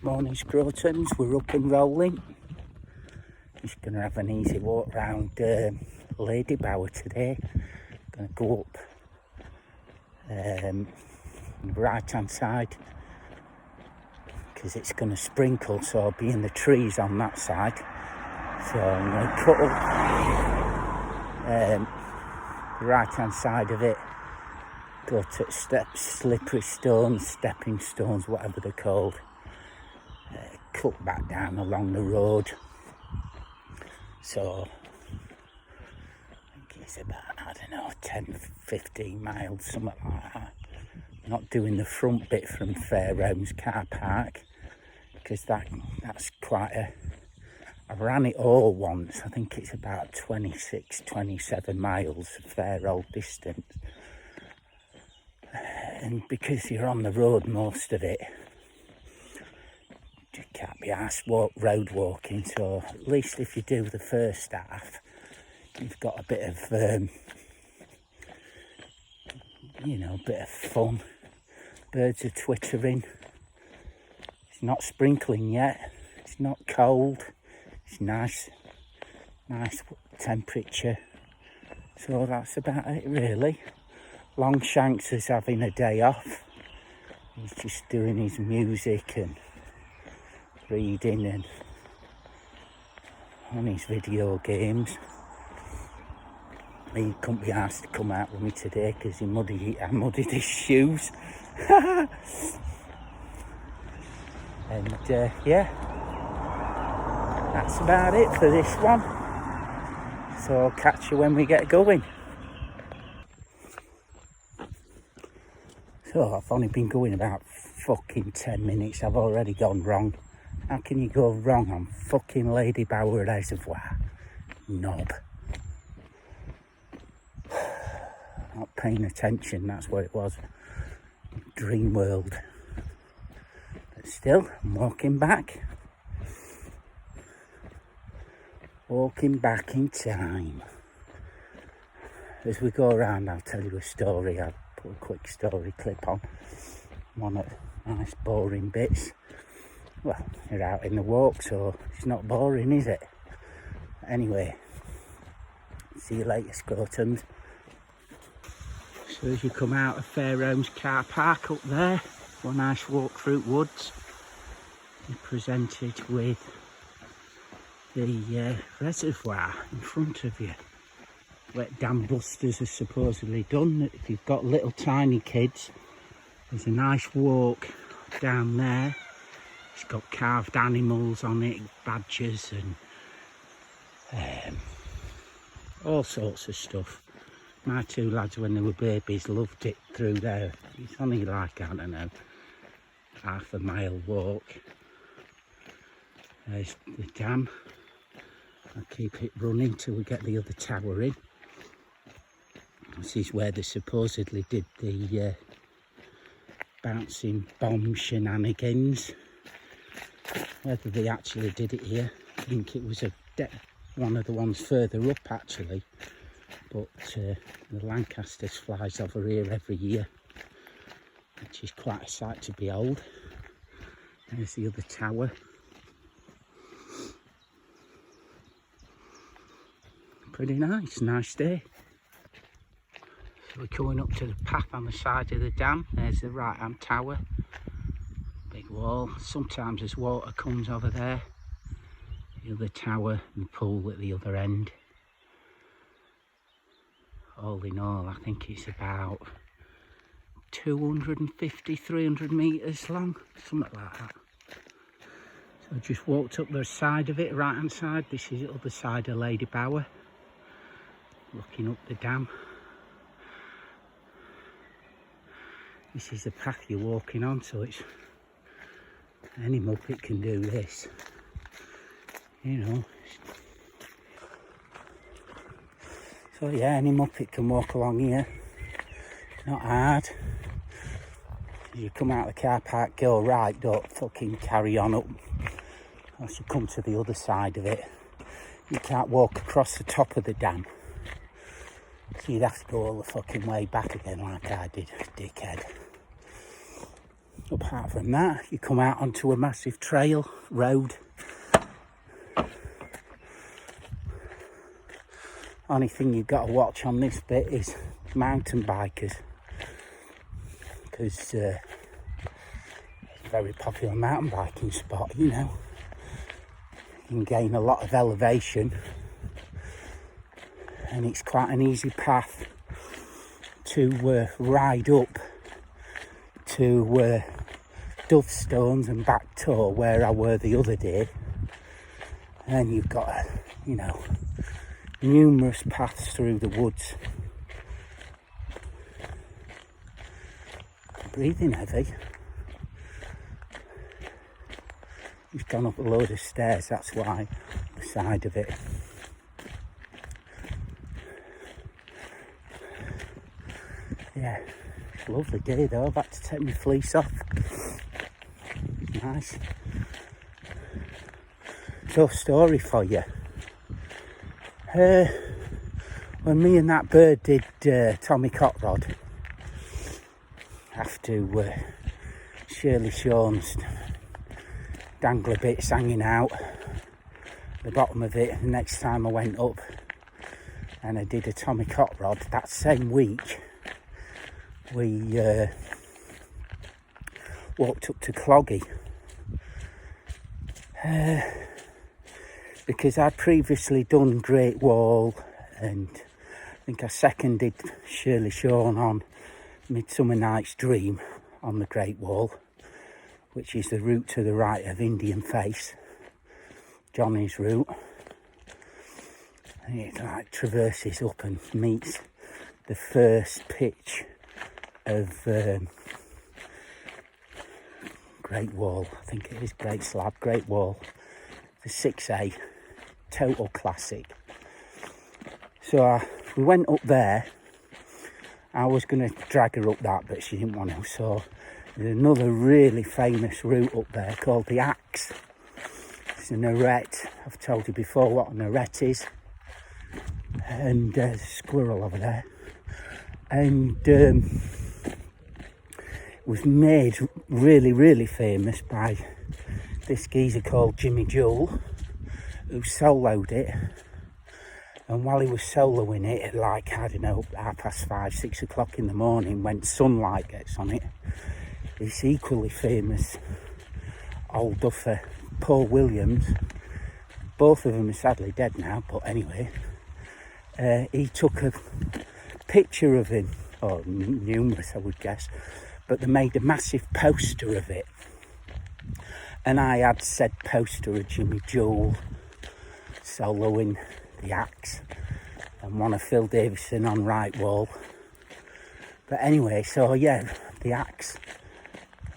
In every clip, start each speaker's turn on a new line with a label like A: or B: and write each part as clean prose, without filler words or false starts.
A: Morning scrotums, we're up and rolling. Just going to have an easy walk round Lady Bower today. Going to go up on the right hand side because it's going to sprinkle, so I'll be in the trees on that side. So I'm going to cut up the right hand side of it, go to steps, slippery stones, stepping stones, whatever they're called. Cut back down along the road. So I think it's about, I don't know, 10-15 miles, something like that. Not doing the front bit from Fairhomes car park because that's quite I ran it all once. I think it's about 26-27 miles, a fair old distance. And because you're on the road most of it, you can't be arsed road walking. So at least if you do the first half, you've got a bit of, a bit of fun. Birds are twittering. It's not sprinkling yet. It's not cold. It's nice temperature. So that's about it really. Longshanks is having a day off. He's just doing his music and reading and on his video games. He couldn't be asked to come out with me today because I muddied his shoes. And yeah, that's about it for this one. So I'll catch you when we get going. So I've only been going about fucking 10 minutes. I've already gone wrong. How can you go wrong on fucking Lady Bower Reservoir? Knob. Not paying attention, that's what it was. Dream world. But still, I'm walking back. Walking back in time. As we go around, I'll tell you a story. I'll put a quick story clip on. One of the nice boring bits. Well, you're out in the walk, so it's not boring, is it? Anyway, see you later, scrotums. So as you come out of Fairhomes car park up there, one nice walk through woods, you're presented with the reservoir in front of you. Wet dam busters are supposedly done. If you've got little tiny kids, there's a nice walk down there. It's got carved animals on it, badgers and all sorts of stuff. My two lads, when they were babies, loved it through there. It's only like, I don't know, half a mile walk. There's the dam. I'll keep it running till we get the other tower in. This is where they supposedly did the bouncing bomb shenanigans. Whether they actually did it here, I think it was one of the ones further up actually. But the Lancasters flies over here every year, which is quite a sight to behold. There's the other tower. Pretty nice day. So we're coming up to the path on the side of the dam. There's the right hand tower. Big wall. Sometimes as water comes over there. The other tower and the pool at the other end. All in all, I think it's about 250-300 metres long, something like that. So I just walked up the side of it, right hand side. This is the other side of Lady Bower, looking up the dam. This is the path you're walking on, so it's any muppet can do this, you know. So yeah, any muppet can walk along here. Not hard. As you come out of the car park, go right, don't fucking carry on up. Once you come to the other side of it, you can't walk across the top of the dam. So you'd have to go all the fucking way back again like I did, dickhead. Apart from that, you come out onto a massive trail, road. Only thing you've got to watch on this bit is mountain bikers, because it's a very popular mountain biking spot, you know. You can gain a lot of elevation, and it's quite an easy path to ride up to Dovestones and Back Tor, where I were the other day. And you've got, you know, numerous paths through the woods. Breathing heavy. He's gone up a load of stairs, that's why, the side of it. Yeah, it's a lovely day though. I've had to take my fleece off. Nice. So, story for you. When me and that bird did Tommy Cot Rod, after Shirley Shawn's dangler bits hanging out the bottom of it, and the next time I went up and I did a Tommy Cot Rod, that same week we walked up to Cloggy, because I'd previously done Great Wall, and I think I seconded Shirley Shawn on Midsummer Night's Dream on the Great Wall, which is the route to the right of Indian Face, Johnny's route. And it like traverses up and meets the first pitch of Great Wall. I think it is Great Slab, Great Wall, the 6A, total classic. So we went up there. I was going to drag her up that, but she didn't want to. So there's another really famous route up there called the Axe. It's an arete. I've told you before what an arete is. And there's a squirrel over there. And it was made really, really famous by this geezer called Jimmy Jewell, who soloed it. And while he was soloing it at like, I don't know, 5:30, 6 o'clock in the morning, when sunlight gets on it, this equally famous old duffer, Paul Williams, both of them are sadly dead now, but anyway, he took a picture of him, or numerous I would guess, but they made a massive poster of it. And I had said poster of Jimmy Jewell soloing the Axe, and one of Phil Davison on Right Wall. But anyway, so yeah, the Axe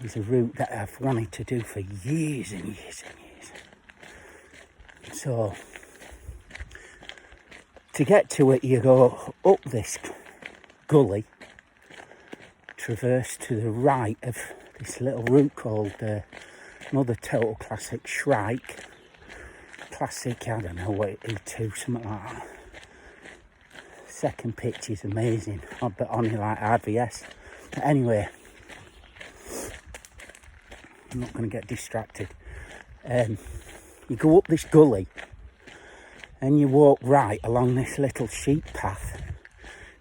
A: is a route that I've wanted to do for years and years and years. So to get to it, you go up this gully, traverse to the right of this little route called another total classic, Shrike. Classic, I don't know what, E2, something like that. Second pitch is amazing, but only like RVS. But anyway, I'm not going to get distracted. You go up this gully and you walk right along this little sheep path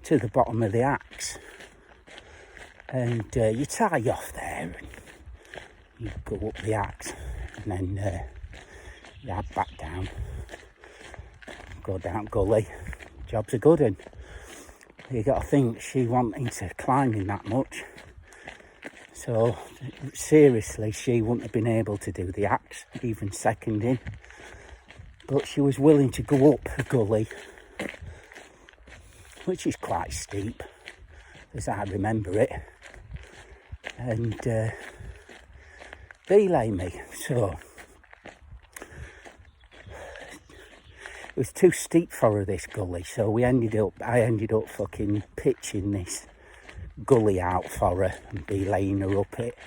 A: to the bottom of the Axe, and you tie off there and you go up the Axe, and then you head back down, go down gully. Job's a good one. You got to think she wanting to climbing that much, so seriously she wouldn't have been able to do the Axe, even seconding, but she was willing to go up a gully, which is quite steep as I remember it, and belay me. So it was too steep for her, this gully, so I ended up fucking pitching this gully out for her and belaying her up it,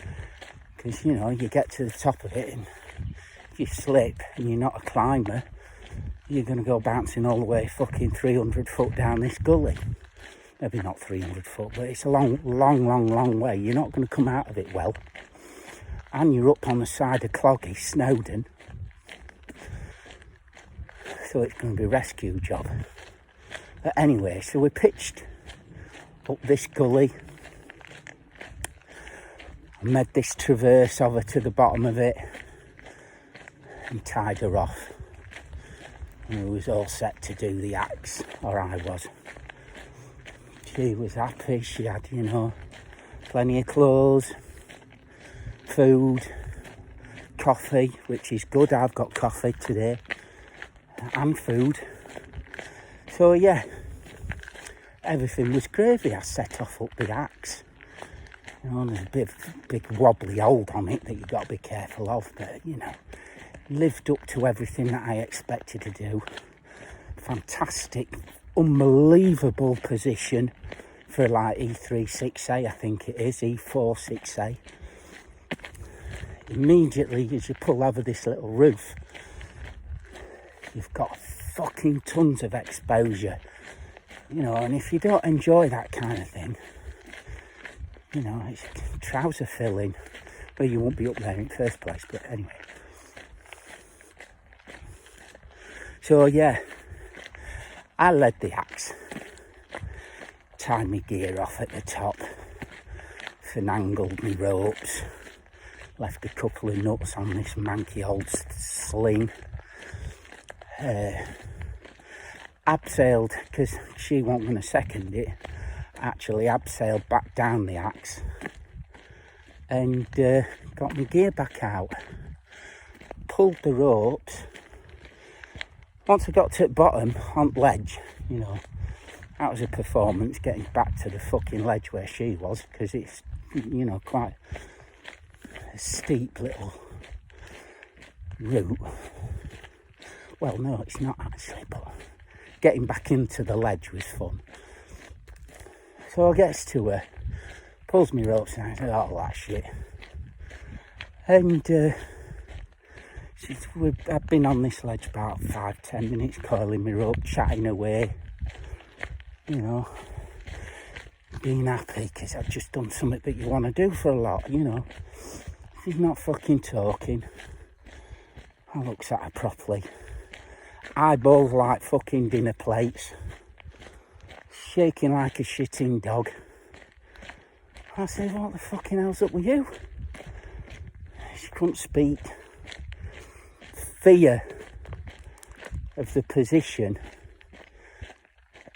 A: because you know, you get to the top of it and if you slip and you're not a climber, you're going to go bouncing all the way fucking 300 foot down this gully. Maybe not 300 foot, but it's a long way. You're not going to come out of it well. and you're up on the side of Cloggy, Snowdon. So it's going to be a rescue job. But anyway, so we pitched up this gully. I made this traverse over to the bottom of it and tied her off. And we was all set to do the axe, or I was. She was happy, she had, you know, plenty of clothes, food, coffee, which is good. I've got coffee today, and food. So yeah, everything was gravy. I set off up the axe. You know, there's a big wobbly hold on it that you've got to be careful of, but you know, lived up to everything that I expected to do. Fantastic, unbelievable position for like E36A, I think it is, E46A. Immediately as you pull over this little roof, you've got fucking tons of exposure, you know, and if you don't enjoy that kind of thing, you know, it's trouser filling. Well, you won't be up there in the first place, but anyway. So yeah, I led the axe, tied my gear off at the top, finangled my ropes, left a couple of nuts on this manky old sling. Abseiled, because she wasn't going to second it, actually abseiled back down the axe and got my gear back out, pulled the ropes. Once I got to the bottom on the ledge, you know, that was a performance, getting back to the fucking ledge where she was, because it's, you know, quite a steep little route. Well, no, it's not actually, but getting back into the ledge was fun. So I gets to her, pulls me ropes and I said, oh, that shit. And I've been on this ledge about 5-10 minutes, coiling my rope, chatting away, you know, being happy because I've just done something that you want to do for a lot, you know. She's not fucking talking. I looks at her properly. Eyeballs like fucking dinner plates. Shaking like a shitting dog. I said, what the fucking hell's up with you? She couldn't speak. Fear of the position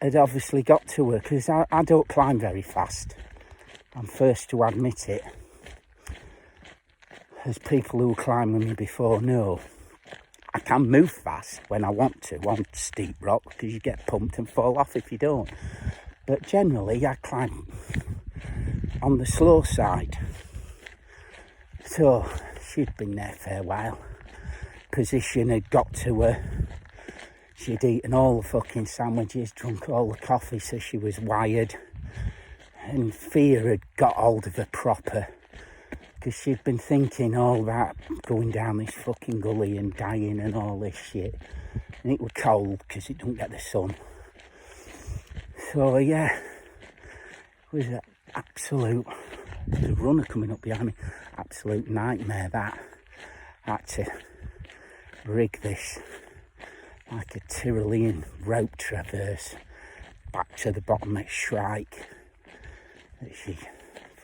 A: had obviously got to her, because I don't climb very fast. I'm first to admit it. As people who climb with me before know, I can move fast when I want to on steep rock, because you get pumped and fall off if you don't. But generally I climb on the slow side. So she'd been there a fair while. Position had got to her. She'd eaten all the fucking sandwiches, drunk all the coffee, so she was wired. And fear had got hold of her proper, because she'd been thinking all about going down this fucking gully and dying and all this shit. And it was cold because it don't get the sun. So yeah, it was an absolute, there's a runner coming up behind me, absolute nightmare that. I had to rig this like a Tyrolean rope traverse back to the bottom of Shrike that she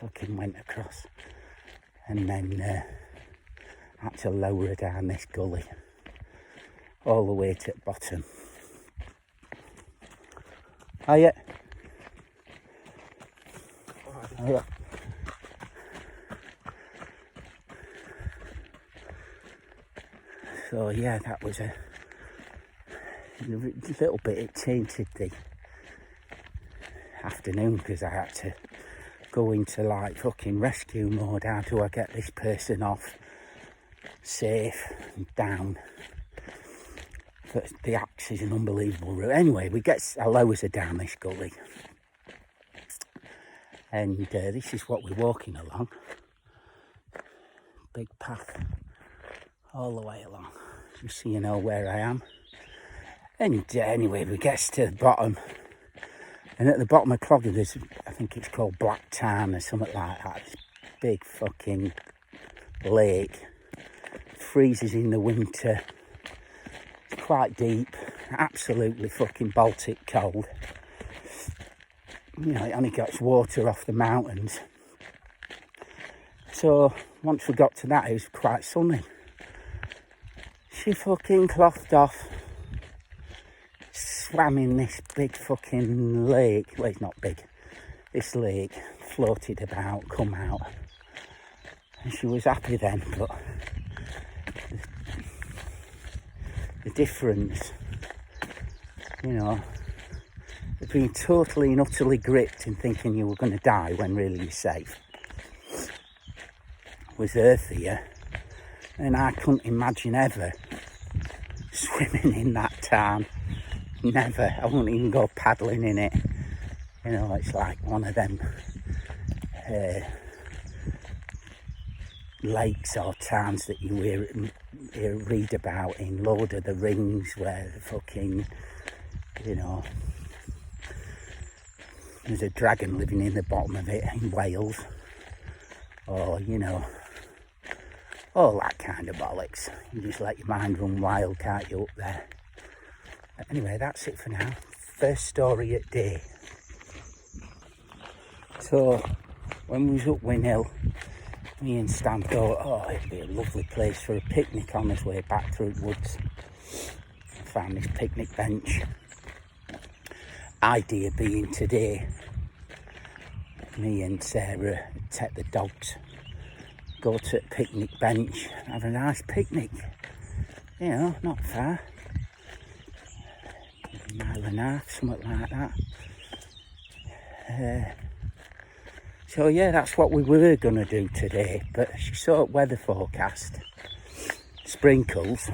A: fucking went across. And then had to lower her down this gully all the way to the bottom. Oh yeah. Oh yeah. So yeah, that was a little bit, it tainted the afternoon, because I had to go into like fucking rescue mode. How do I get this person off safe and down? But the axe is an unbelievable route. Anyway, I lowers her down this gully, and this is what we're walking along. Big path all the way along, just so you know where I am. And anyway, we get to the bottom. And at the bottom of Cloggy, there's, I think it's called Black Tarn or something like that. This big fucking lake, freezes in the winter, it's quite deep, absolutely fucking Baltic cold. You know, it only gets water off the mountains. So once we got to that, it was quite sunny. She fucking clothed off, swam in this big fucking lake. Well, it's not big. This lake, floated about, come out. And she was happy then, but the difference, you know, of being totally and utterly gripped and thinking you were going to die when really you're safe, was earthier. And I couldn't imagine ever swimming in that tarn. Never. I wouldn't even go paddling in it. You know, it's like one of them lakes or tarns that you read about in Lord of the Rings, where the fucking, you know, there's a dragon living in the bottom of it in Wales. Or, you know, all that kind of bollocks. You just let your mind run wild, can't you, up there? But anyway, that's it for now. First story at day. So, when we was up Win Hill, me and Stan thought, oh, it'd be a lovely place for a picnic on his way back through the woods. I found this picnic bench. Idea being today, me and Sarah take the dogs, go to a picnic bench, have a nice picnic. You know, not far. A mile and a half, something like that. So yeah, that's what we were going to do today, but she saw weather forecast, sprinkles,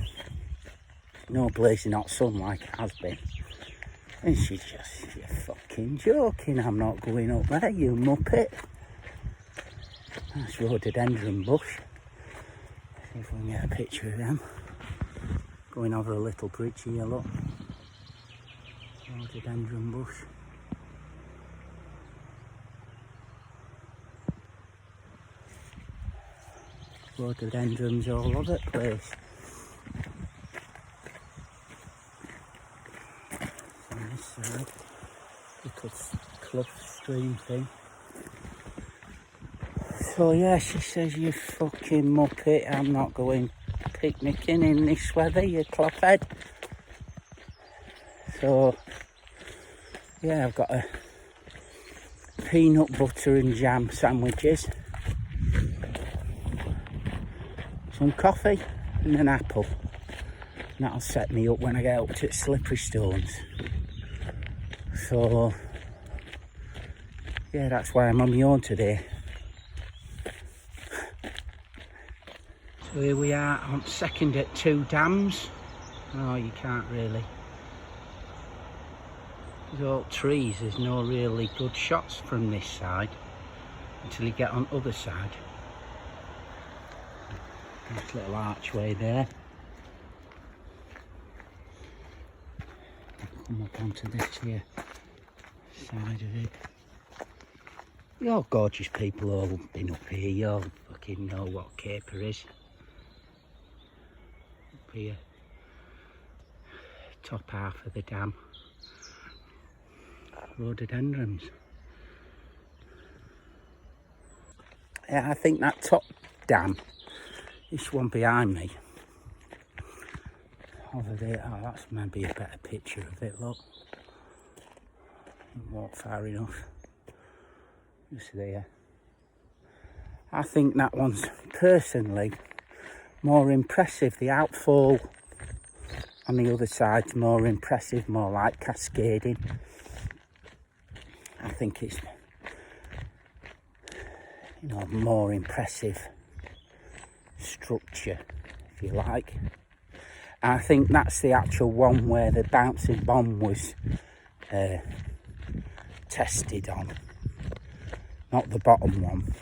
A: no blazing hot sun like it has been. And she just, you're fucking joking, I'm not going up there, you muppet. Nice rhododendron bush. See if we can get a picture of them. Going over a little bridge here, look. Rhododendron bush. Rhododendrons all over the place. On this side, little clough stream thing. So yeah, she says, you fucking muppet, I'm not going picnicking in this weather, you clockhead. So yeah, I've got a peanut butter and jam sandwiches, some coffee and an apple, and that'll set me up when I get up to Slippery Stones. So yeah, that's why I'm on my own today. So here we are on second at 2 dams. Oh, you can't really. There's all trees, there's no really good shots from this side until you get on the other side. Nice little archway there. Come up onto this here side of it. You're gorgeous people all been up here, you all fucking know what caper is. Up here, top half of the dam. Rhododendrons. Yeah, I think that top dam, this one behind me, over there, oh, that's maybe a better picture of it, look. Didn't walk far enough. Just there. I think that one's personally more impressive. The outfall on the other side's more impressive, more like cascading. I think it's, you know, more impressive structure, if you like. And I think that's the actual one where the bouncing bomb was tested on, not the bottom one,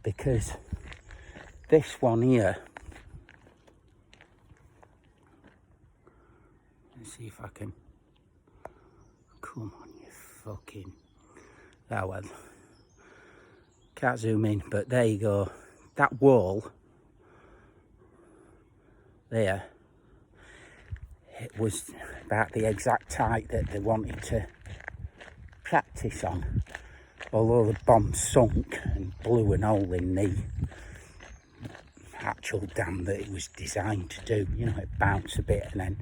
A: because this one here, let's see if I can, come on you fucking, oh well, can't zoom in, but there you go, that wall there, it was about the exact height that they wanted to practice on. Although the bomb sunk and blew an hole in the actual dam that it was designed to do, you know, it bounce a bit and then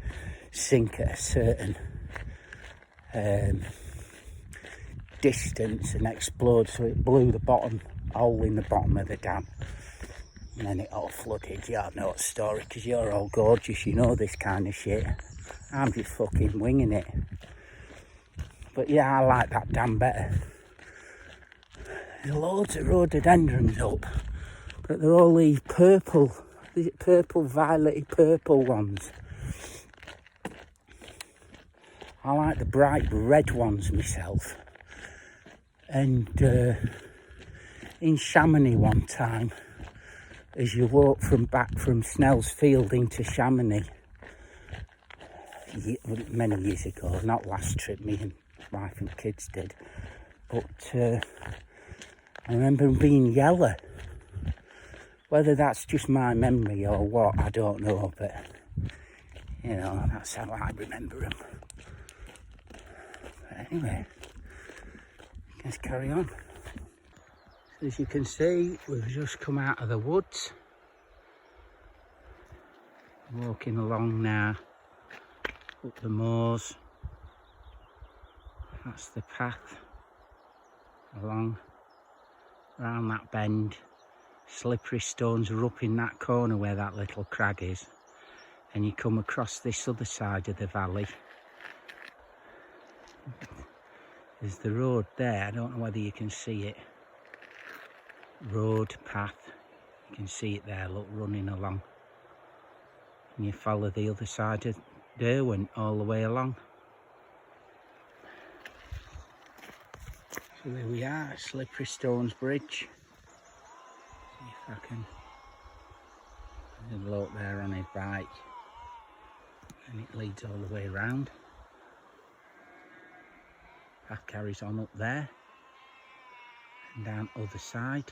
A: sink at a certain distance and explode. So it blew the bottom hole in the bottom of the dam, and then it all flooded. You know the story, because you're all gorgeous, you know this kind of shit. I'm just fucking winging it. But yeah, I like that dam better. There's loads of rhododendrons up, but they're all these purple, is it purple, violet purple ones. I like the bright red ones myself. And in Chamonix one time, as you walk back from Snell's Field into Chamonix, many years ago, not last trip, me and wife and kids did, but I remember them being yellow. Whether that's just my memory or what, I don't know, but you know, that's how I remember them. But anyway, let's carry on. As you can see, we've just come out of the woods. Walking along now up the moors. That's the path along round that bend. Slippery stones are up in that corner where that little crag is, and you come across this other side of the valley. There's the road there, I don't know whether you can see it. Road, path, you can see it there, look, running along. And you follow the other side of Derwent all the way along. So there we are at Slippery Stones Bridge. See if I can. There's a bloke there on his bike, and it leads all the way around. Path carries on up there and down other side.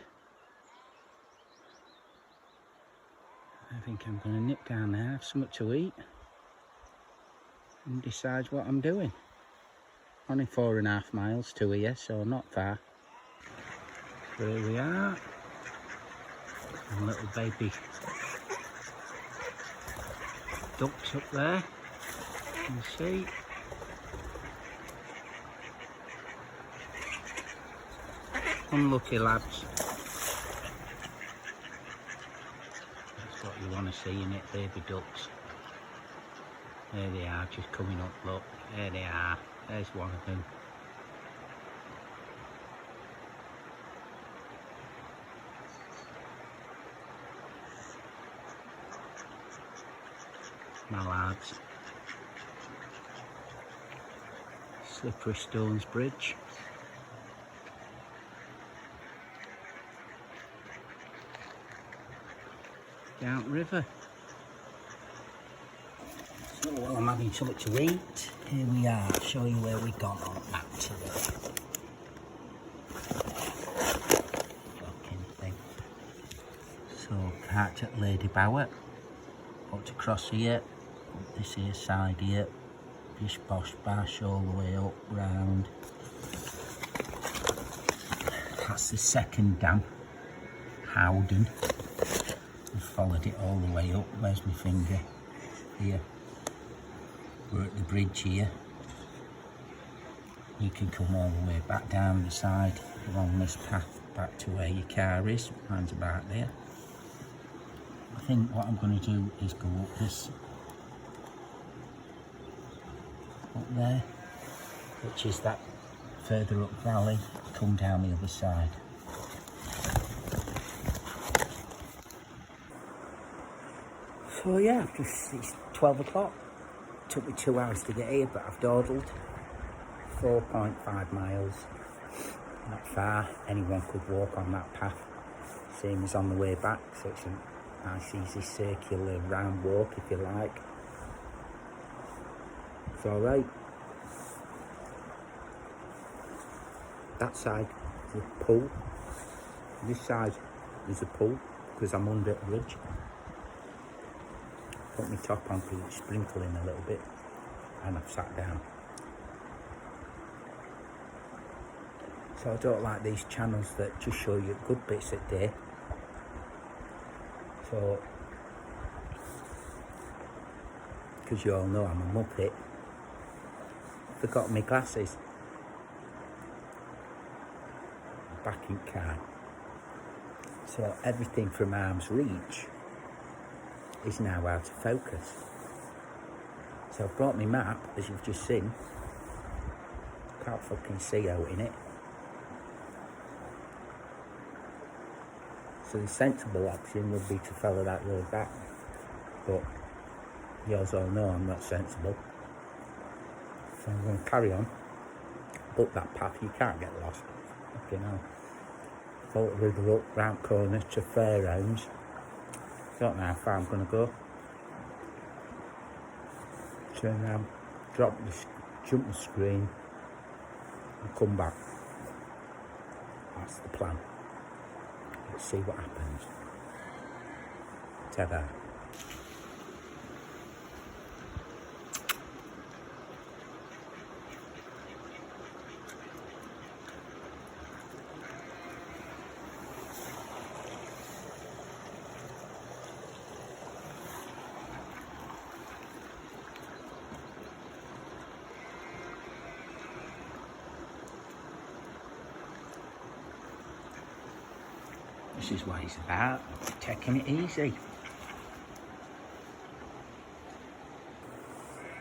A: I think I'm going to nip down there, have something to eat, and decide what I'm doing. Only 4.5 miles to here, so not far. So here we are. And little baby ducks up there, you can see. Unlucky lads. That's what you want to see in it, baby ducks. There they are, just coming up, look. There they are. There's one of them. My lads. Slippery Stones Bridge. Derwent River. So while I'm having something to eat, here we are. I'll show you where we've gone on the map today. Fucking thing. So parked at Lady Bower. Walked across here, up this here side here, bish bosh bash all the way up round. That's the second dam, Howden. We followed it all the way up. Where's my finger? Here. We're at the bridge here. You can come all the way back down the side along this path back to where your car is. Mine's about there. I think what I'm going to do is go up this, up there, which is that further up valley, come down the other side. So yeah, it's 12 o'clock. Took me 2 hours to get here, but I've dawdled. 4.5 miles, not far. Anyone could walk on that path, same as on the way back, so it's a nice easy circular round walk if you like. It's alright. That side is a pool, this side is a pool. because I'm under a ridge. Put my top on because it's sprinkling a little bit, and I've sat down. So I don't like these channels that just show you good bits of day. So, because you all know I'm a muppet, forgot my glasses. Back in car. So everything from arm's reach is now out of focus. So I've brought my map, as you've just seen. Can't fucking see out in it. So the sensible option would be to follow that road back. But you all know I'm not sensible. So I'm going to carry on. Up that path, you can't get lost. Fucking hell. Follow the river up, round corners to Fairhounds. Don't know how far I'm going to go. Turn around, jump the screen, and come back. That's the plan. Let's see what happens. Ta-da. This is what it's about, taking it easy.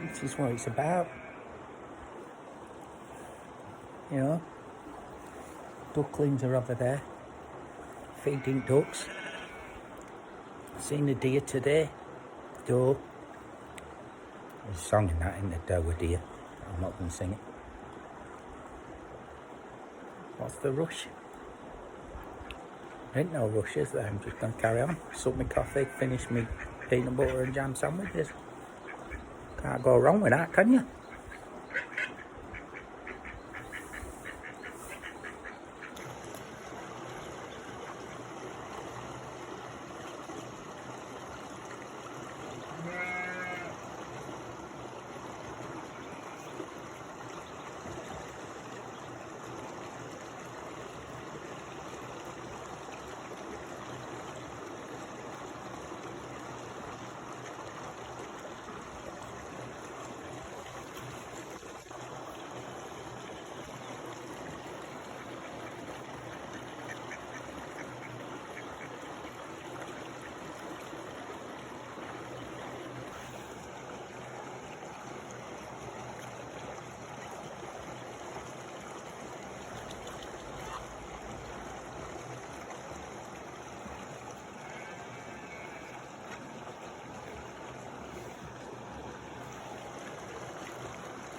A: This is what it's about. You know, ducklings are over there, feeding ducks. Seen a deer today, doe. There's a song in that, in the doe a deer. I'm not going to sing it. What's the rush? Ain't no rush, is there? I'm just going to carry on. Sup my coffee, finish me peanut butter and jam sandwiches. Can't go wrong with that, can you?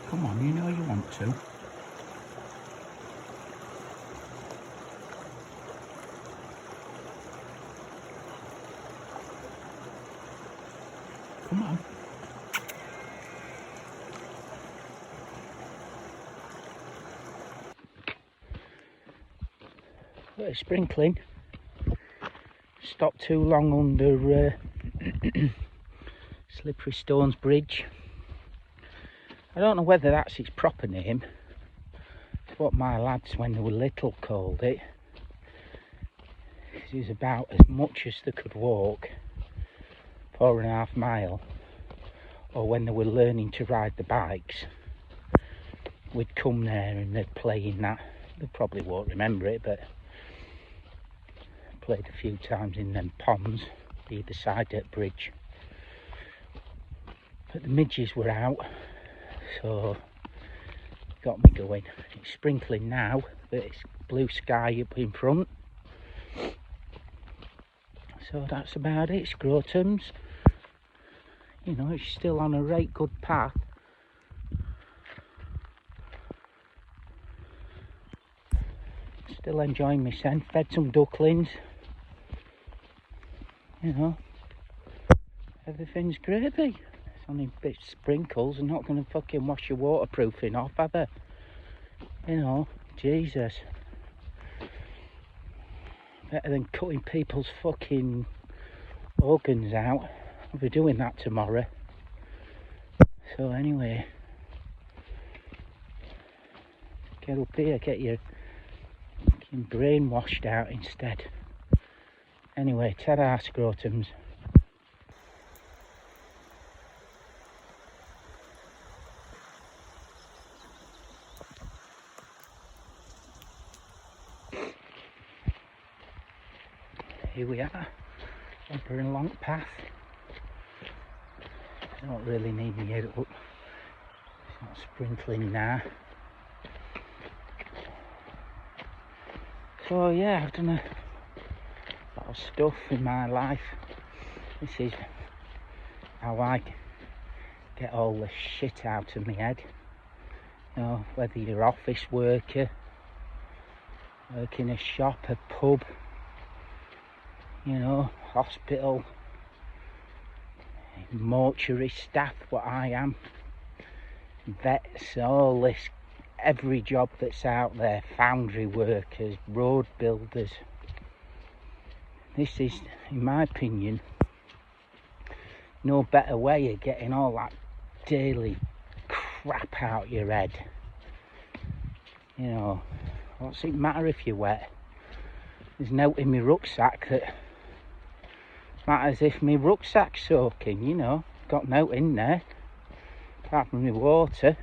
A: Come on, you know you want to. Come on. Bit of sprinkling. Stopped too long under Slippery Stones Bridge. I don't know whether that's its proper name. It's what my lads, when they were little, called it. It was about as much as they could walk, 4.5 miles. Or when they were learning to ride the bikes, we'd come there and they'd play in that. They probably won't remember it, but played a few times in them ponds either side of the bridge. But the midges were out, so got me going. It's sprinkling now, but it's blue sky up in front. So that's about it. Scrotums. You know, it's still on a right good path. Still enjoying my scent. Fed some ducklings. You know, everything's gravy. It's only a bit sprinkles and not going to fucking wash your waterproofing off, are they? You know, Jesus. Better than cutting people's fucking organs out. I'll be doing that tomorrow. So anyway, get up here, get your fucking brain washed out instead. Anyway, ta-da, scrotums. Here we are, over a long path. I don't really need me head up. It's not sprinkling now. So yeah, I've done a lot of stuff in my life. This is how I get all the shit out of my head. You know, whether you're an office worker, work in a shop, a pub, you know, hospital, mortuary staff, what I am, vets, all this, every job that's out there, foundry workers, road builders. This is, in my opinion, no better way of getting all that daily crap out your head. You know, what's it matter if you're wet? There's note in my rucksack that matters if my rucksack's soaking, you know. Got note in there, apart from my water,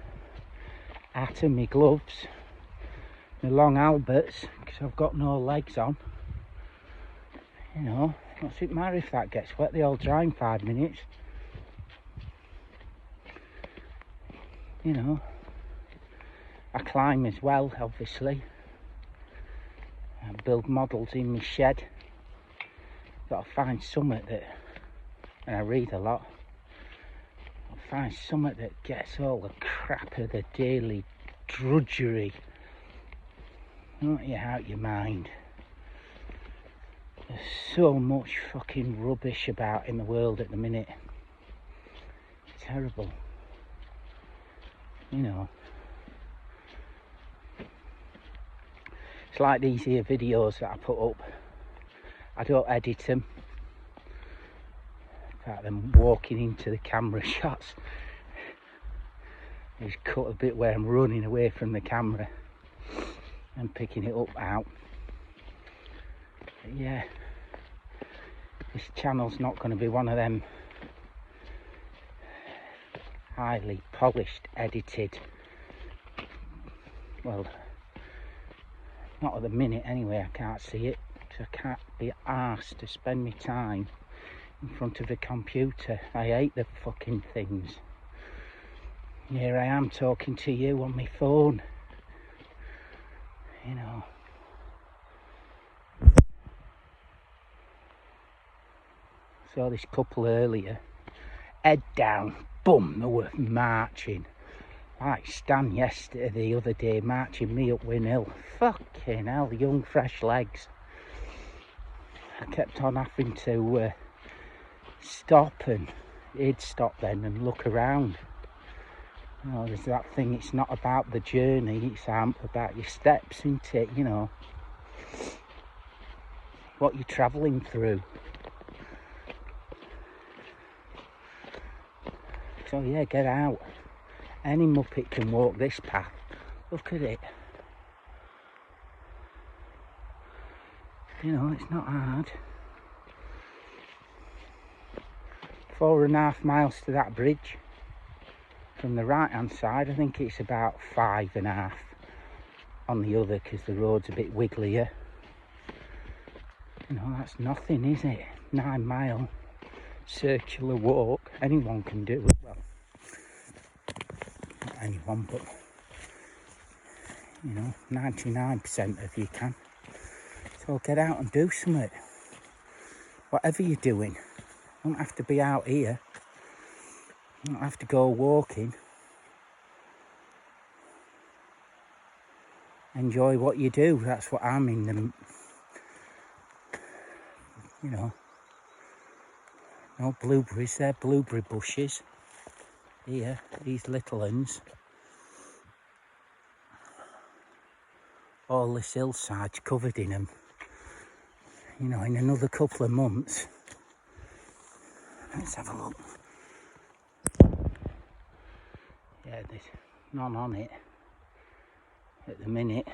A: hat and my gloves, my long Alberts, because I've got no legs on. You know, what's it matter if that gets wet? They all dry in 5 minutes. You know, I climb as well, obviously. I build models in my shed. Got to find something that, and I read a lot, I'll find something that gets all the crap of the daily drudgery out your mind. There's so much fucking rubbish about in the world at the minute. It's terrible. You know, it's like these here videos that I put up. I don't edit them. Apart them walking into the camera shots. I just cut a bit where I'm running away from the camera and picking it up out. But yeah, this channel's not going to be one of them highly polished, edited, well, not at the minute anyway. I can't see it, so I can't be arsed to spend my time in front of a computer. I hate the fucking things. Here I am talking to you on my phone, you know. Saw this couple earlier, head down, boom, they were marching. Like Stan yesterday, the other day, marching me up Win Hill. Fucking hell, young fresh legs. I kept on having to stop, and he'd stop then and look around. You know, there's that thing, it's not about the journey, it's about your steps, isn't it? You know, what you're travelling through. So yeah, get out. Any muppet can walk this path. Look at it. You know, it's not hard. 4.5 miles to that bridge. From the right hand side, I think it's about 5.5 on the other, because the road's a bit wigglier. You know, that's nothing, is it? 9 mile circular walk. Anyone can do it. Well, not anyone, but you know, 99% of you can. So get out and do something. Whatever you're doing, you don't have to be out here. You don't have to go walking. Enjoy what you do. That's what I'm in the, you know. No blueberries, they're blueberry bushes. Here, these little ones. All this hillside's covered in them. you know, in another couple of months, let's have a look. Yeah, there's none on it at the minute.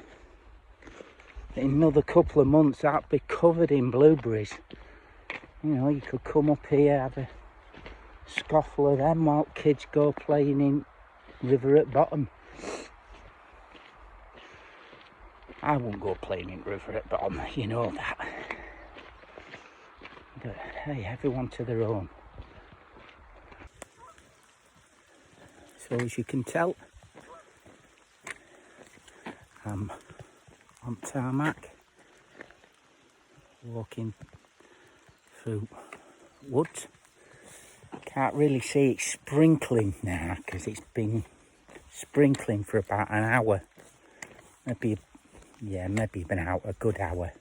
A: In another couple of months, that'd be covered in blueberries. You know, you could come up here, have a scoffle of them while kids go playing in river at bottom. I won't go playing in river at bottom, you know that. But hey, everyone to their own. So as you can tell, I'm on tarmac, walking through woods. Can't really see it sprinkling now because it's been sprinkling for about an hour. Maybe been out a good hour.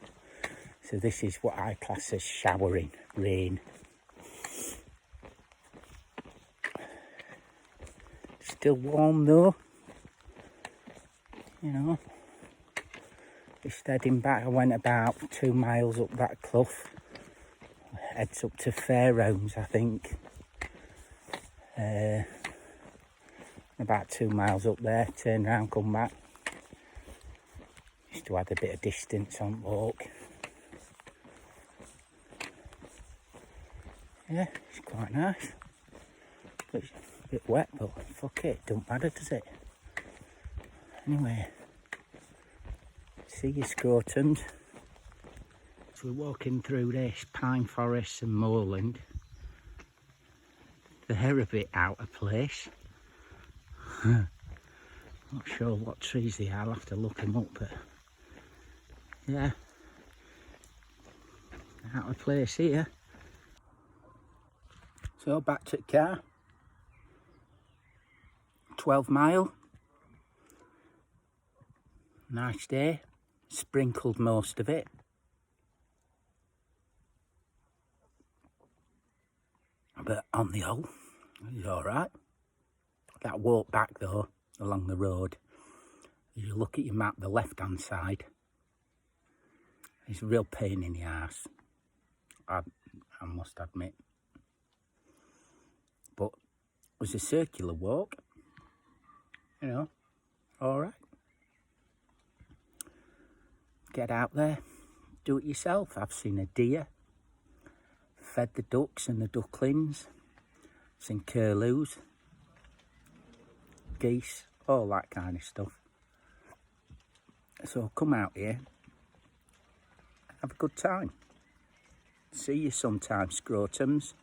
A: So this is what I class as showering rain. Still warm though. You know. Just heading back, I went about 2 miles up that cliff. Heads up to Fairhomes, I think. About 2 miles up there, turn round, come back. Just to add a bit of distance on walk. Yeah, it's quite nice. But it's a bit wet, but fuck it, don't matter, does it? Anyway, see your scrotums. So we're walking through this pine forest and moorland. They're a bit out of place. Not sure what trees they are, I'll have to look them up, but yeah, out of place here. So back to the car. 12 mile. Nice day. Sprinkled most of it. But on the whole, it's alright. That walk back though, along the road, as you look at your map, the left hand side, it's a real pain in the arse. I must admit. But it was a circular walk, you know, alright. Get out there, do it yourself. I've seen a deer, fed the ducks and the ducklings, seen curlews, geese, all that kind of stuff. So come out here, have a good time. See you sometime, scrotums.